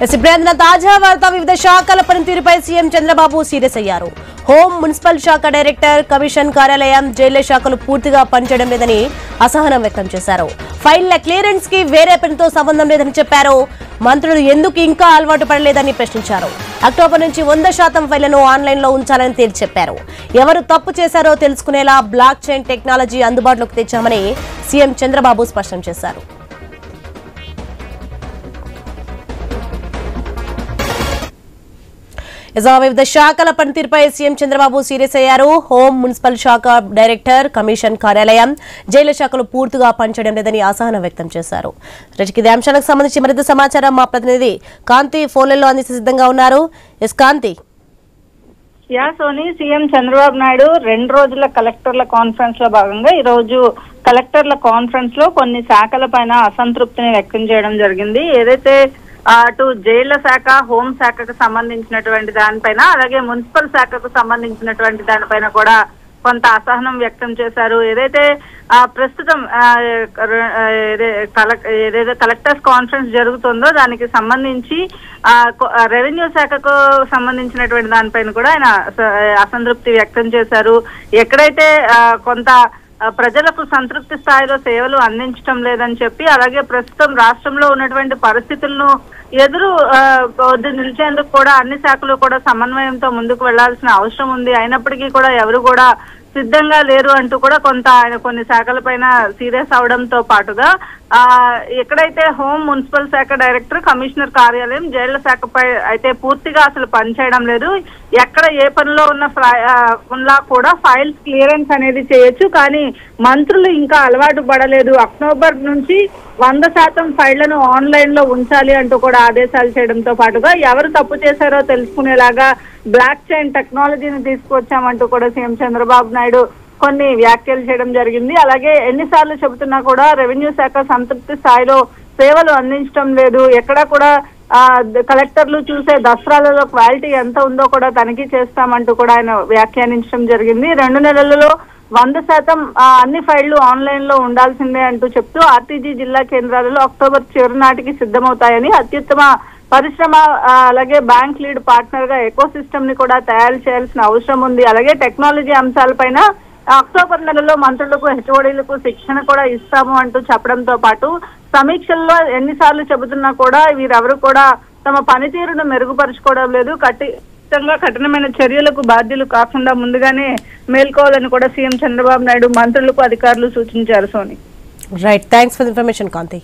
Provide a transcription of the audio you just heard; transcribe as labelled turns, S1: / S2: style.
S1: ఇప్పుడు తాజా వార్త వివిధ శాఖల పనితీరుపై సీఎం చంద్రబాబు సీరియస్ అయ్యారు. హోం, మున్సిపల్ శాఖ డైరెక్టర్, కమిషన్ కార్యాలయం, జైళ్ల శాఖలు పూర్తిగా పనిచేయడం లేదని అసహనం వ్యక్తం చేశారు. ఫైళ్ల క్లియరెన్స్ కి వేరే పనితో సంబంధం లేదని చెప్పారు. మంత్రులు ఎందుకు ఇంకా అలవాటు పడలేదని ప్రశ్నించారు. అక్టోబర్ నుంచి 100% ఫైళ్లను ఆన్లైన్ లో ఉంచాలని తేల్చి చెప్పారు. ఎవరు తప్పు చేశారో తెలుసుకునేలా బ్లాక్ చైన్ టెక్నాలజీ అందుబాటులోకి తెచ్చామని సీఎం చంద్రబాబు స్పష్టం చేశారు. వివిధ శాఖల పనితీరుపై సీఎం చంద్రబాబు సీరియస్ అయ్యారు. హోం, మున్సిపల్ శాఖ డైరెక్టర్, కమిషన్ కార్యాలయం, జైళ్ల శాఖలు పూర్తిగా పనిచేయడం లేదని అసహనం వ్యక్తం చేశారు. ఇదే అంశాలకు సంబంధించి మరింత సమాచారం మా ప్రతినిధి కాంతి ఫోన్లలో అందించే సిద్ధంగా ఉన్నారు. కాంతి.
S2: సోని, సీఎం చంద్రబాబు నాయుడు 2 రోజుల కలెక్టర్ల కాన్ఫరెన్స్ లో భాగంగా ఈ రోజు కలెక్టర్ల కాన్ఫరెన్స్ లో కొన్ని శాఖల పైన అసంతృప్తిని వ్యక్తం చేయడం జరిగింది. ఏదైతే అటు జైళ్ల శాఖ, హోం శాఖకు సంబంధించినటువంటి దానిపైన, అలాగే మున్సిపల్ శాఖకు సంబంధించినటువంటి దానిపైన కూడా కొంత అసహనం వ్యక్తం చేశారు. ఏదైతే ప్రస్తుతం ఏదైతే కలెక్టర్స్ కాన్ఫరెన్స్ జరుగుతుందో దానికి సంబంధించి రెవెన్యూ శాఖకు సంబంధించినటువంటి దానిపైన కూడా ఆయన అసంతృప్తి వ్యక్తం చేశారు. ఎక్కడైతే కొంత ప్రజలకు సంతృప్తి స్థాయిలో సేవలు అందించడం లేదని చెప్పి, అలాగే ప్రస్తుతం రాష్ట్రంలో ఉన్నటువంటి పరిస్థితులను నిలిచేందుకు కూడా అన్ని శాఖలు కూడా సమన్వయంతో ముందుకు వెళ్లాల్సిన అవసరం ఉంది. అయినప్పటికీ కూడా ఎవరు కూడా సిద్ధంగా లేరు అంటూ కూడా కొంత ఆయన కొన్ని శాఖల పైన సీరియస్ అవడంతో పాటుగా ఎక్కడైతే హోం, మున్సిపల్ శాఖ డైరెక్టర్, కమిషనర్ కార్యాలయం, జైళ్ల శాఖపై అయితే పూర్తిగా అసలు పనిచేయడం లేదు. ఎక్కడ ఏ పనిలో ఉన్నా కూడా ఫైల్స్ క్లియరెన్స్ అనేది చేయొచ్చు, కానీ మంత్రులు ఇంకా అలవాటు పడలేదు. అక్టోబర్ నుంచి 100% ఫైళ్లను ఆన్లైన్ లో ఉంచాలి అంటూ కూడా ఆదేశాలు చేయడంతో పాటుగా ఎవరు తప్పు చేశారో తెలుసుకునేలాగా బ్లాక్ చైన్ టెక్నాలజీని తీసుకొచ్చామంటూ కూడా సీఎం చంద్రబాబు నాయుడు కొన్ని వ్యాఖ్యలు చేయడం జరిగింది. అలాగే ఎన్నిసార్లు చెబుతున్నా కూడా రెవెన్యూ శాఖ సంతృప్తి స్థాయిలో సేవలు అందించడం లేదు. ఎక్కడా కూడా కలెక్టర్లు చూసే దసరాలలో క్వాలిటీ ఎంత ఉందో కూడా తనిఖీ చేస్తామంటూ కూడా ఆయన వ్యాఖ్యానించడం జరిగింది. 2 నెలలలో 100% అన్ని ఫైళ్లు ఆన్లైన్ లో ఉండాల్సిందే అంటూ చెప్తూ ఆర్టీజీ జిల్లా కేంద్రాలలో అక్టోబర్ చివరి నాటికి సిద్ధమవుతాయని, అత్యుత్తమ పరిశ్రమ అలాగే బ్యాంక్ లీడ్ పార్ట్నర్ గా ఎకో సిస్టమ్ ని కూడా తయారు చేయాల్సిన అవసరం ఉంది. అలాగే టెక్నాలజీ అంశాలపైన అక్టోబర్ నెలలో మంత్రులకు, హెచ్ఓడీలకు శిక్షణ కూడా ఇస్తాము అంటూ చెప్పడంతో పాటు సమీక్షల్లో ఎన్నిసార్లు చెబుతున్నా కూడా వీరెవరు కూడా తమ పనితీరును మెరుగుపరుచుకోవడం లేదు. కఠినమైన చర్యలకు బాధ్యులు కాకుండా ముందుగానే మేల్కోవాలని కూడా సీఎం చంద్రబాబు నాయుడు మంత్రులకు, అధికారులు సూచించారు. Soni.
S1: Right, thanks for the information Kanthi.